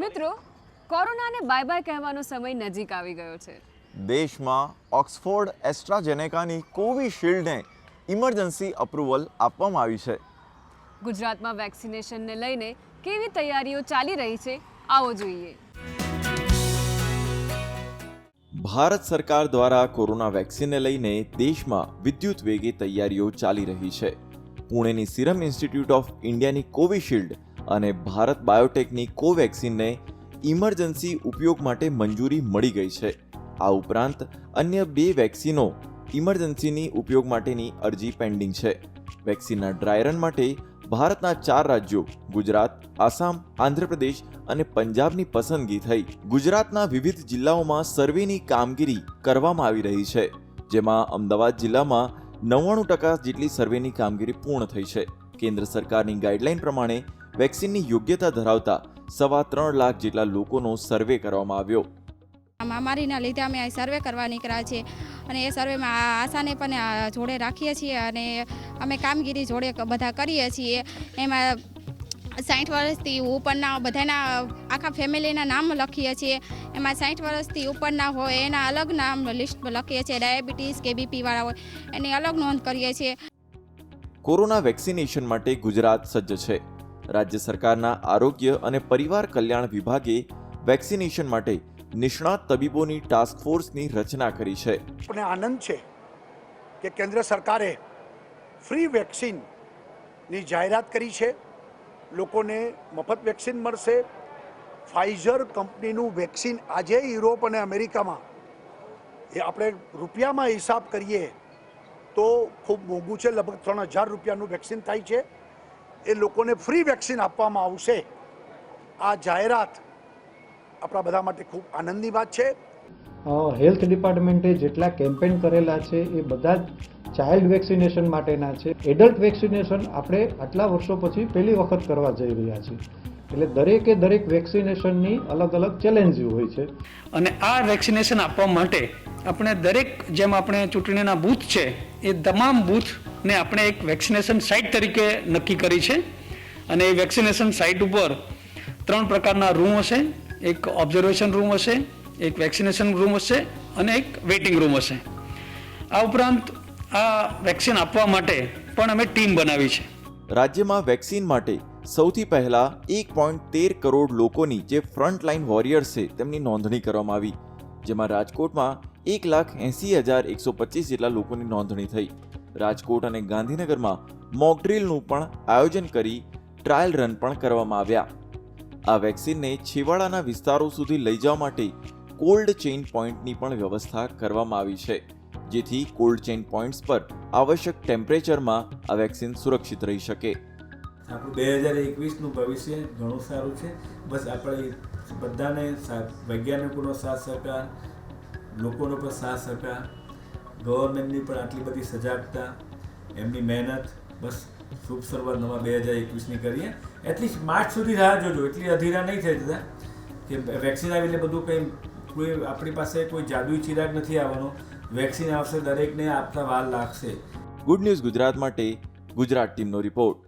મિત્રો, કોરોનાને bye bye કહેવાનો સમય નજીક આવી ગયો છે. દેશમાં ઓક્સફોર્ડ એસ્ટ્રાઝેનેકાની કોવિશિલ્ડને ઇમરજન્સી અપ્રુવલ આપવામાં આવી છે. ગુજરાતમાં વેક્સિનેશનને લઈને કેવી તૈયારીઓ ચાલી રહી છે, આવો જોઈએ. ભારત સરકાર દ્વારા કોરોના વેક્સિનને લઈને દેશમાં વિદ્યુત વેગે તૈયારીઓ ચાલી રહી છે. પુણેની સિરમ ઇન્સ્ટિટ્યૂટ ઓફ ઇન્ડિયાની કોવિશિલ્ડ અને ભારત બાયોટેકની કોવેક્સિનને ઇમરજન્સી ઉપયોગ માટે મંજૂરી મળી ગઈ છે. આ ઉપરાંત અન્ય 2 વેક્સિનો ઇમરજન્સીની ઉપયોગ માટેની અરજી પેન્ડિંગ છે. વેક્સિનના ડ્રાય રન માટે ભારતના 4 રાજ્યો ગુજરાત, આસામ, આંધ્રપ્રદેશ અને પંજાબની પસંદગી થઈ. ગુજરાતના વિવિધ જિલ્લાઓમાં સર્વેની કામગીરી કરવામાં આવી રહી છે, જેમાં અમદાવાદ જિલ્લામાં 99% જેટલી સર્વેની કામગીરી પૂર્ણ થઈ છે. કેન્દ્ર સરકારની ગાઈડલાઈન પ્રમાણે વેક્સિનની યોગ્યતા ધરાવતા 3.25 લાખ જેટલા લોકોનો સર્વે કરવામાં આવ્યો. મહામારીના લીધે અમે સર્વે કરવા નીકળ્યા છીએ અને એ સર્વેમાં આશાને પણ જોડે રાખીએ છીએ અને અમે કામગીરી જોડે બધા કરીએ છીએ. એમાં 60 વર્ષથી ઉપરના બધાના આખા ફેમિલીના નામ લખીએ છીએ. એમાં 60 વર્ષથી ઉપરના હોય એના અલગ નામ લિસ્ટ લખીએ છીએ. ડાયાબિટીસ કે બીપીવાળા હોય એની અલગ નોંધ કરીએ છીએ. કોરોના વેક્સિનેશન માટે ગુજરાત સજ્જ છે. રાજ્ય સરકારના આરોગ્ય અને પરિવાર કલ્યાણ વિભાગે વેક્સિનેશન માટે નિષ્ણાત તબીબોની ટાસ્ક ફોર્સની રચના કરી છે. આપણે આનંદ છે કે કેન્દ્ર સરકારે ફ્રી વેક્સિનની જાહેરાત કરી છે. લોકોને મફત વેક્સિન મળશે. ફાઇઝર કંપનીનું વેક્સિન આજે યુરોપ અને અમેરિકામાં એ આપણે રૂપિયામાં હિસાબ કરીએ તો ખૂબ મોંઘું છે. લગભગ 3000 રૂપિયાનું વેક્સિન થાય છે. એ લોકોને ફ્રી વેક્સિન આપવામાં આવશે. આ જાહેરાત આપણા બધા માટે ખૂબ આનંદની વાત છે. હેલ્થ ડિપાર્ટમેન્ટે જેટલા કેમ્પેન કરેલા છે એ બધા જ ચાઇલ્ડ વેક્સિનેશન માટેના છે. એડલ્ટ વેક્સિનેશન આપણે આટલા વર્ષો પછી પહેલી વખત કરવા જઈ રહ્યા છીએ. એટલે દરેક વેક્સિનેશનની અલગ અલગ ચેલેન્જ હોય છે. અને આ વેક્સિનેશન આપવા માટે આપણે દરેક જેમ આપણે ચૂંટણીના બૂથ છે એ તમામ બૂથને આપણે એક વેક્સિનેશન સાઇટ તરીકે નક્કી કરી છે. અને એ વેક્સિનેશન સાઇટ ઉપર 3 પ્રકારના રૂમ હશે. એક ઓબ્ઝર્વેશન રૂમ હશે, એક વેક્સિનેશન રૂમ હશે અને એક વેઇટિંગ રૂમ હશે. આ ઉપરાંત આ વેક્સિન આપવા માટે પણ અમે ટીમ બનાવી છે. રાજ્યમાં વેક્સિન માટે સૌથી પહેલા 1.13 કરોડ લોકોની જે ફ્રન્ટલાઇન વોરિયર્સ છે તેમની નોંધણી કરવામાં આવી, જેમાં રાજકોટમાં 1,80,125 જેટલા લોકોની નોંધણી થઈ. રાજકોટ અને ગાંધીનગરમાં મોક ડ્રીલનું પણ આયોજન કરી ટ્રાયલ રન પણ કરવામાં આવ્યા. આ વેક્સિનને છેવાડાના વિસ્તારો સુધી લઈ જવા માટે કોલ્ડ ચેઇન પોઈન્ટની પણ વ્યવસ્થા કરવામાં આવી છે, જેથી કોલ્ડ ચેઇન પોઈન્ટ્સ પર આવશ્યક ટેમ્પરેચરમાં આ વેક્સિન સુરક્ષિત રહી શકે. આપણું 2021નું ભવિષ્ય ઘણું સારું છે. બસ આપણે બધાને વૈજ્ઞાનિકોનો સાથ સહકાર, લોકોનો પણ સાથ સહકાર, ગવર્મેન્ટની પણ આટલી બધી સજાગતા, એમની મહેનત, બસ શુભ શરૂઆત નવા 2021ની કરીએ. એટલીસ્ટ માર્ચ સુધી રાહ જોજો. એટલી અધીરા નહીં થઈ જતા કે વેક્સિન આવીને બધું કંઈ કોઈ આપણી પાસે કોઈ જાદુઈ ચિરાગ નથી આવવાનો. વેક્સિન આવશે, દરેકને આપતા વાર લાગશે. ગુડ ન્યૂઝ ગુજરાત માટે ગુજરાત ટીમનો રિપોર્ટ.